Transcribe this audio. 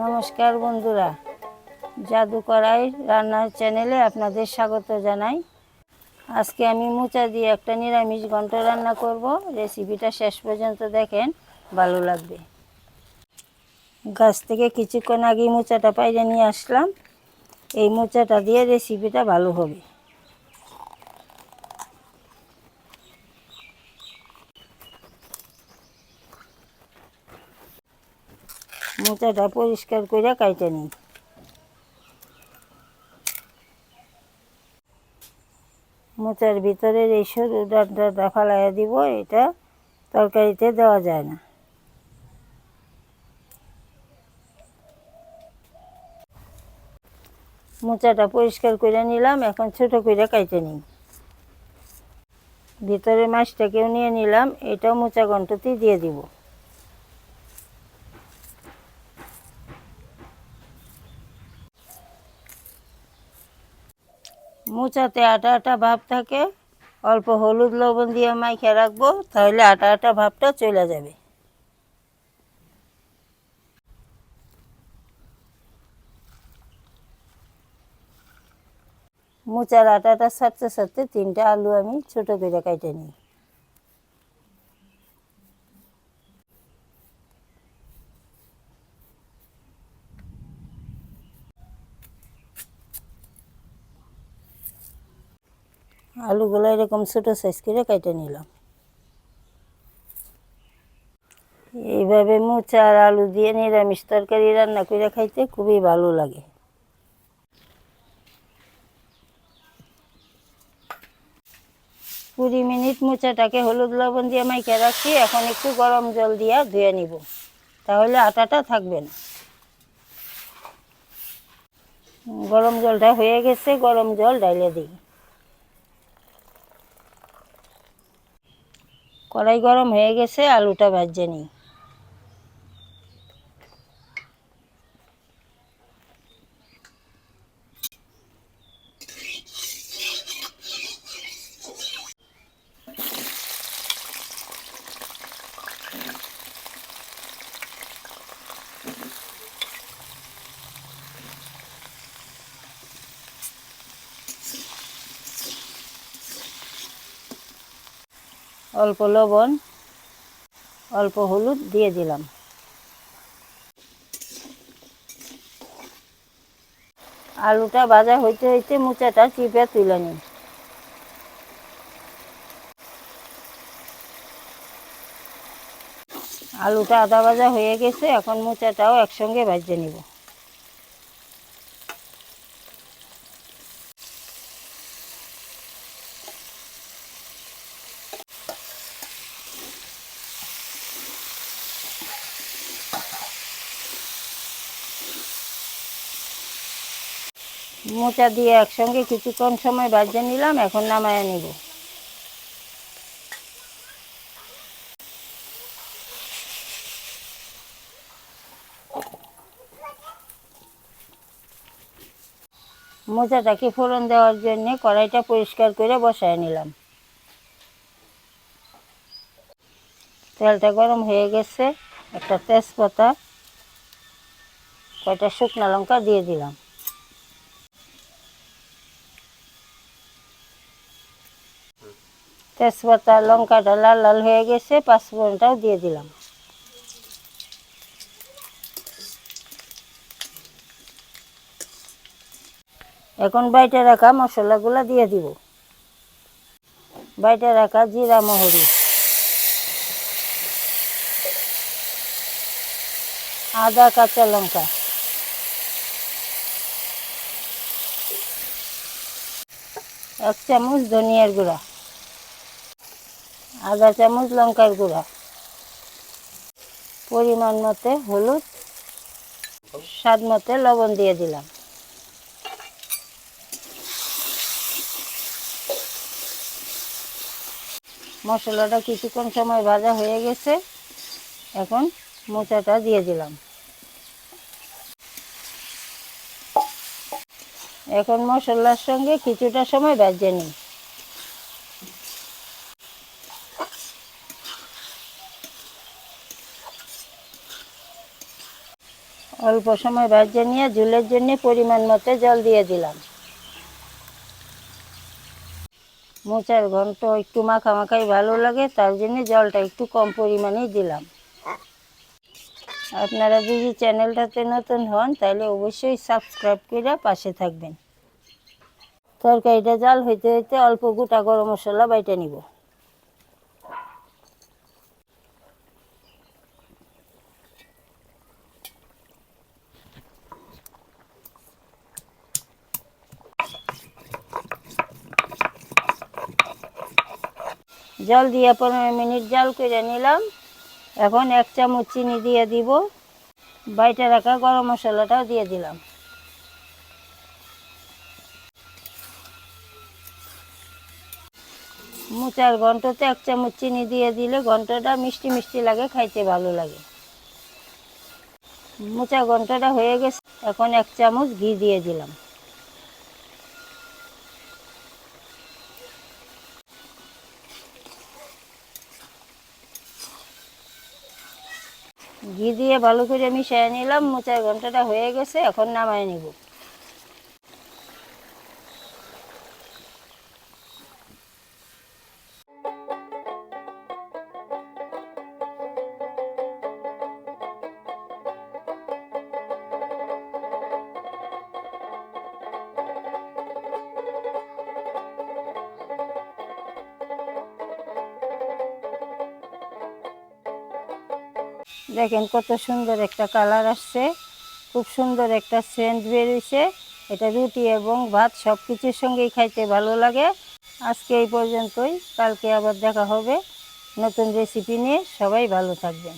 নমস্কার বন্ধুরা, জাদু কড়াই রান্নার চ্যানেলে আপনাদের স্বাগত জানাই। আজকে আমি মোচা দিয়ে একটা নিরামিষ ঘন্ট রান্না করব। রেসিপিটা শেষ পর্যন্ত দেখেন, ভালো লাগবে। গাছ থেকে কিছুক্ষণ আগে মোচাটা পাইরে নিয়ে আসলাম। এই মোচাটা দিয়ে রেসিপিটা ভালো হবে। মোচাটা পরিষ্কার করে কাইটে নিই। মোচার ভিতরের এই সরু ডাঁটাটা ফালাইয়া দিব, এটা তরকারিতে দেওয়া যায় না। মোচাটা পরিষ্কার করে নিলাম, এখন ছোট করে কাইটে নিই। ভিতরে মাছটাকেও নিয়ে নিলাম, এটাও মোচা ঘন্টতেই দিয়ে দিব। মোচাতে আটা আটা ভাব থাকে, অল্প হলুদ লবণ দিয়ে মাইখা রাখবো, তাহলে আটা আটা ভাবটা চলে যাবে। মোচার আটাটা ছাড়তে ছাড়তে 3টা আলু আমি ছোট করে কাটে নিই। আলুগুলো এরকম ছোট সাইজ করে কেটে নিলাম। এইভাবে মোচা আর আলু দিয়ে নিরামিষ তরকারি রান্না করে খাইতে খুবই ভালো লাগে। কুড়ি মিনিট মোচাটাকে হলুদ লবণ দিয়ে মাইখা রাখছি। এখন একটু গরম জল দিয়ে ধুয়ে নিব, তাহলে আটাটা থাকবে না। গরম জলটা হয়ে গেছে, গরম জল ঢাইলে দিই। কড়াই গরম হয়ে গেছে, আলুটা ভাজে নিই। অল্প লবণ, অল্প হলুদ দিয়ে দিলাম। আলুটা ভাজা হইতে হইতে মোচাটা চিপে তুলে নিই। আলুটা আধা ভাজা হয়ে গেছে, এখন মোচাটাও একসঙ্গে ভাজে নিব। মোচা দিয়ে একসঙ্গে কিছুক্ষণ সময় ভাজে নিলাম, এখন নামায় নিব। মোচাটাকে ফোড়ন দেওয়ার জন্য কড়াইটা পরিষ্কার করে বসায় নিলাম। তেলটা গরম হয়ে গেছে, একটা তেজপাতা, কয়টা শুকনো লঙ্কা দিয়ে দিলাম। তেজপাতা লঙ্কাটা লাল লাল হয়ে গেছে, পাঁচফোড়নটাও দিয়ে দিলাম। এখন বাইটে রাখা মশলাগুলো দিয়ে দিব। বাইটে রাখা জিরা মহরি, আদা কাঁচা লঙ্কা, এক চামচ ধনিয়ার গুঁড়া, আধা চামচ লঙ্কার গুঁড়া, পরিমাণ মতো হলুদ, স্বাদ মতো লবণ দিয়ে দিলাম। মশলাটা কিছুক্ষণ সময় ভাজা হয়ে গেছে, এখন মোচাটা দিয়ে দিলাম। এখন মশলার সঙ্গে কিছুটা সময় ভেজে নিই। অল্প সময় ভেজে নিয়ে ঝোলের জন্য পরিমাণ মতো জল দিয়ে দিলাম। মোচার ঘন্ট একটু মাখামাখাই ভালো লাগে, তার জন্য জলটা একটু কম পরিমাণেই দিলাম। আপনারা যদি চ্যানেলটাতে নতুন হন তাহলে অবশ্যই সাবস্ক্রাইব করে পাশে থাকবেন। তরকারিটা জাল হইতে হইতে অল্প গোটা গরম মশলা বাইটে নিব। জল দিয়ে 15 মিনিট জাল করে নিলাম। এখন 1 চামচ চিনি দিয়ে দিব। বাইটে রাখা গরম মশলাটাও দিয়ে দিলাম। মোচার ঘন্টতে 1 চামচ চিনি দিয়ে দিলে ঘন্টটা মিষ্টি মিষ্টি লাগে, খাইতে ভালো লাগে। মোচা ঘন্টটা হয়ে গেছে, এখন 1 চামচ ঘি দিয়ে দিলাম। ঘি দিয়ে ভালো করে মিশিয়ে নিলাম। মোচার ঘন্টটা হয়ে গেছে, এখন নামায় নিব। দেখেন কত সুন্দর একটা কালার আসছে, খুব সুন্দর একটা সেন্ট বেরিয়েছে। এটা রুটি এবং ভাত সব কিছুর সঙ্গেই খাইতে ভালো লাগে। আজকে এই পর্যন্তই, কালকে আবার দেখা হবে নতুন রেসিপি নিয়ে। সবাই ভালো থাকবেন।